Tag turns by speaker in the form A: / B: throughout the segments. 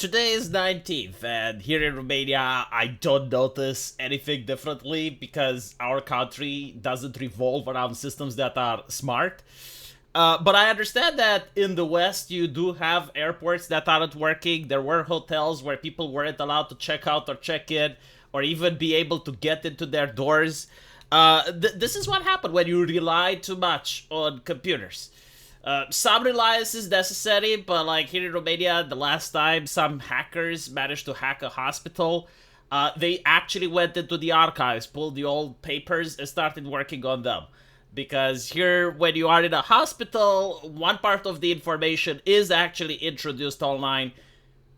A: Today is 19th, and here in Romania, I don't notice anything differently because our country doesn't revolve around systems that are smart. But I understand that in the West, you do have airports that aren't working. There were hotels where people weren't allowed to check out or check in, or even be able to get into their doors. This is what happened when you rely too much on computers. Some reliance is necessary, but like here in Romania, the last time some hackers managed to hack a hospital, they actually went into the archives, pulled the old papers, and started working on them. Because here, when you are in a hospital, one part of the information is actually introduced online,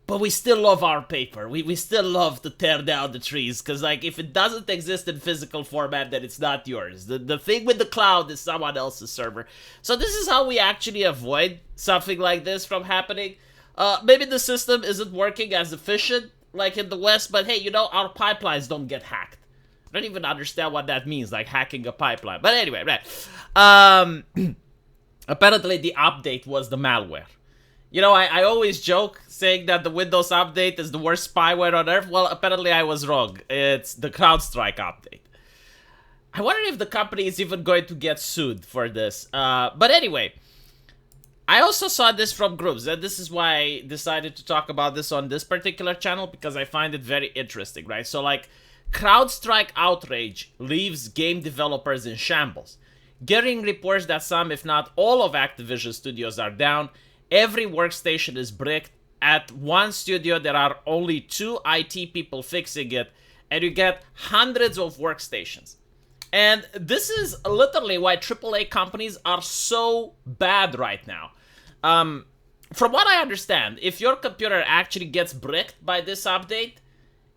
A: but we still love our paper. We still love to tear down the trees, because like if it doesn't exist in physical format, then it's not yours. The thing with the cloud is someone else's server. So this is how we actually avoid something like this from happening. Maybe the system isn't working as efficient like in the West, but hey, you know, our pipelines don't get hacked. I don't even understand what that means, like hacking a pipeline. But anyway, right. Apparently the update was the malware. You know, I always joke saying that the Windows update is the worst spyware on earth. Well, apparently I was wrong. It's the Crowdstrike update. I wonder if the company is even going to get sued for this. But anyway, I also saw this from groups, and this is why I decided to talk about this on this particular channel, because I find it very interesting, right? So, like, Crowdstrike outrage leaves game developers in shambles. Getting reports that some, if not all, of Activision studios are down. Every workstation is bricked. At one studio, there are only 2 IT people fixing it, and you get hundreds of workstations. And this is literally why AAA companies are so bad right now. From what I understand, if your computer actually gets bricked by this update,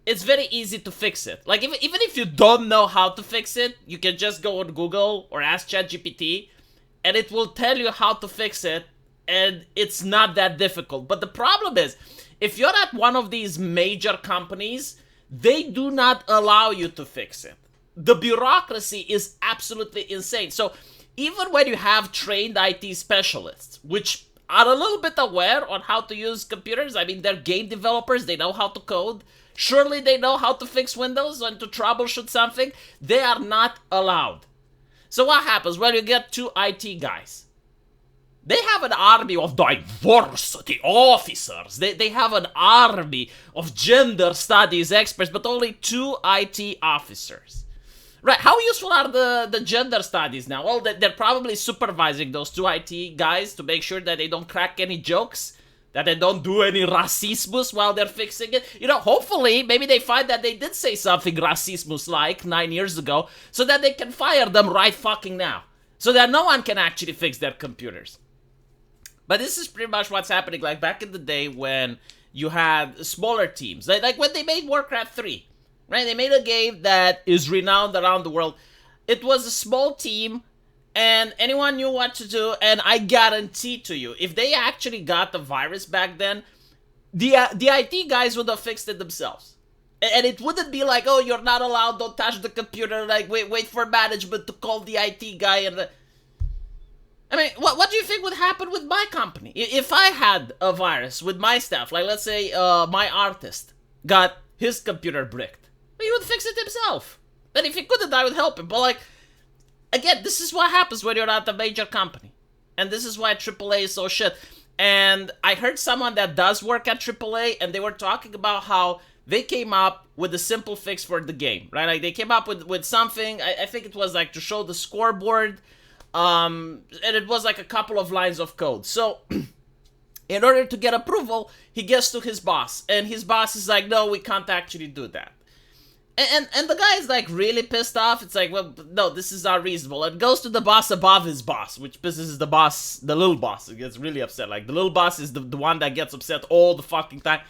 A: it's very easy to fix it. Like, even if you don't know how to fix it, you can just go on Google or ask ChatGPT, and it will tell you how to fix it. And it's not that difficult. But the problem is, if you're at one of these major companies, they do not allow you to fix it. The bureaucracy is absolutely insane. So even when you have trained IT specialists, which are a little bit aware on how to use computers, I mean, they're game developers, they know how to code. Surely they know how to fix Windows and to troubleshoot something. They are not allowed. So what happens when you get 2 IT guys? They have an army of diversity officers. They have an army of gender studies experts, but only 2 IT officers. Right, how useful are the gender studies now? Well, they're probably supervising those 2 IT guys to make sure that they don't crack any jokes, that they don't do any racismus while they're fixing it. You know, hopefully, maybe they find that they did say something racismus-like 9 years ago, so that they can fire them right fucking now. So that no one can actually fix their computers. But this is pretty much what's happening, like back in the day when you had smaller teams. Like when they made Warcraft 3, right? They made a game that is renowned around the world. It was a small team, and anyone knew what to do, and I guarantee to you, if they actually got the virus back then, the IT guys would have fixed it themselves. And it wouldn't be like, oh, you're not allowed, don't touch the computer, like, wait for management to call the IT guy and... I mean, what do you think would happen with my company? If I had a virus with my stuff, like let's say my artist got his computer bricked, he would fix it himself. And if he couldn't, I would help him. But like, again, this is what happens when you're at a major company. And this is why AAA is so shit. And I heard someone that does work at AAA, and they were talking about how they came up with a simple fix for the game, right? Like they came up with something, I think it was like to show the scoreboard, and it was like a couple of lines of code. So in order to get approval, he gets to his boss, and his boss is like, no, we can't actually do that. And the guy is like really pissed off. It's like, well, no, this is not reasonable. It goes to the boss above his boss, which pisses the boss, the little boss. He gets really upset. Like the little boss is the one that gets upset all the fucking time.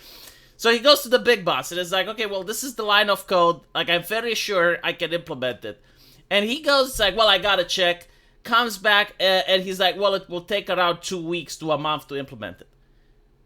A: So he goes to the big boss, and it's like, okay, well, this is the line of code. Like, I'm very sure I can implement it. And he goes, it's like, well, I gotta check. Comes back, and he's like, well, it will take around 2 weeks to a month to implement it.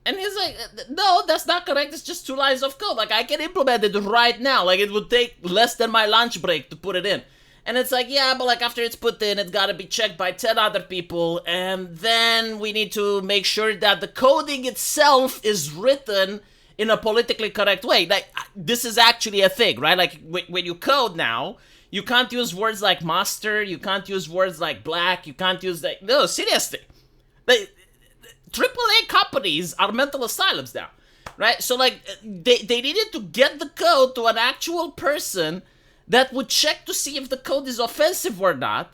A: And he's like, no, that's not correct. It's just 2 lines of code. Like, I can implement it right now. Like, it would take less than my lunch break to put it in. And it's like, yeah, but like after it's put in, it's gotta be checked by 10 other people. And then we need to make sure that the coding itself is written in a politically correct way. Like, this is actually a thing, right? Like, when you code now, you can't use words like master, you can't use words like black, you can't use like, no, seriously. Like, AAA companies are mental asylums now, right? So, like, they needed to get the code to an actual person that would check to see if the code is offensive or not.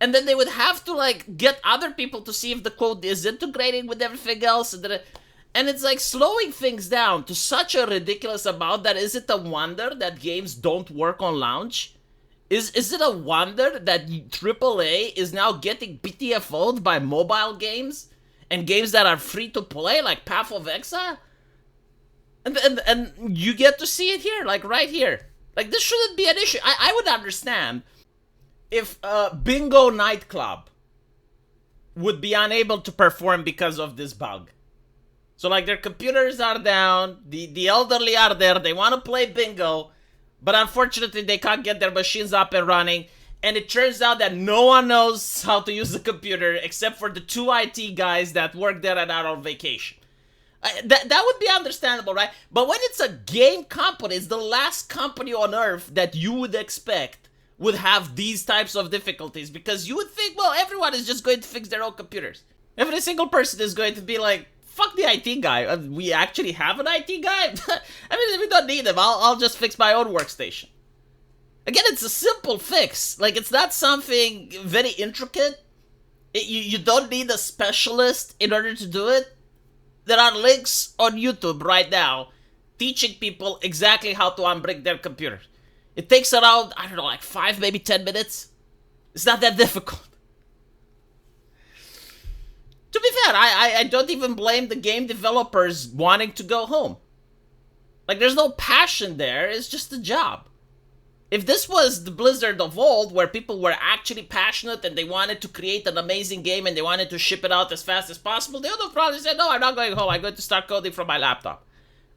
A: And then they would have to, like, get other people to see if the code is integrating with everything else. And it's, like, slowing things down to such a ridiculous amount that is it a wonder that games don't work on launch? Is it a wonder that AAA is now getting PTFO'd by mobile games? And games that are free to play, like Path of Exile? And you get to see it here, like, right here. Like, this shouldn't be an issue. I would understand if Bingo Nightclub would be unable to perform because of this bug. So, like, their computers are down, the elderly are there, they want to play bingo, but unfortunately they can't get their machines up and running, and it turns out that no one knows how to use the computer except for the 2 IT guys that work there and are on vacation. That would be understandable, right? But when it's a game company, it's the last company on earth that you would expect would have these types of difficulties, because you would think, well, everyone is just going to fix their own computers. Every single person is going to be like, fuck the IT guy. We actually have an IT guy? I mean, we don't need him. I'll just fix my own workstation. Again, it's a simple fix. Like, it's not something very intricate. You don't need a specialist in order to do it. There are links on YouTube right now teaching people exactly how to unbrick their computers. It takes around, I don't know, like 5, maybe 10 minutes. It's not that difficult. To be fair, I don't even blame the game developers wanting to go home. Like, there's no passion there, it's just a job. If this was the Blizzard of old, where people were actually passionate and they wanted to create an amazing game and they wanted to ship it out as fast as possible, they would have probably said, no, I'm not going home, I'm going to start coding from my laptop.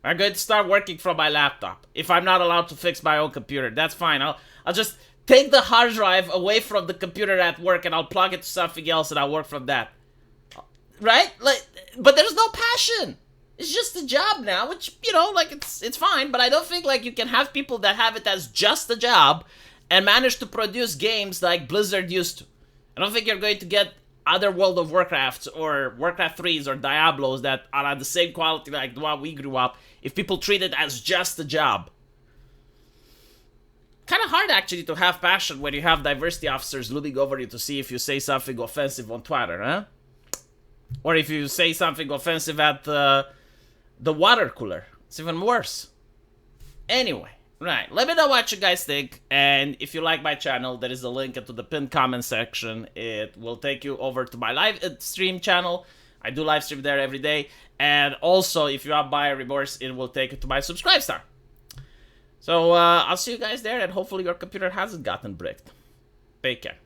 A: I'm going to start working from my laptop. If I'm not allowed to fix my own computer, that's fine. I'll just take the hard drive away from the computer at work and I'll plug it to something else and I'll work from that. Right? Like, but there's no passion. It's just a job now, which, you know, like, it's fine, but I don't think, like, you can have people that have it as just a job and manage to produce games like Blizzard used to. I don't think you're going to get other World of Warcrafts or Warcraft 3s or Diablos that are at the same quality like the one we grew up if people treat it as just a job. Kind of hard, actually, to have passion when you have diversity officers looming over you to see if you say something offensive on Twitter, huh? Or if you say something offensive at the water cooler. It's even worse. Anyway, right. Let me know what you guys think. And if you like my channel, there is a link into the pinned comment section. It will take you over to my live stream channel. I do live stream there every day. And also, if you have buyer remorse, it will take you to my subscribe star. So, I'll see you guys there. And hopefully your computer hasn't gotten bricked. Take care.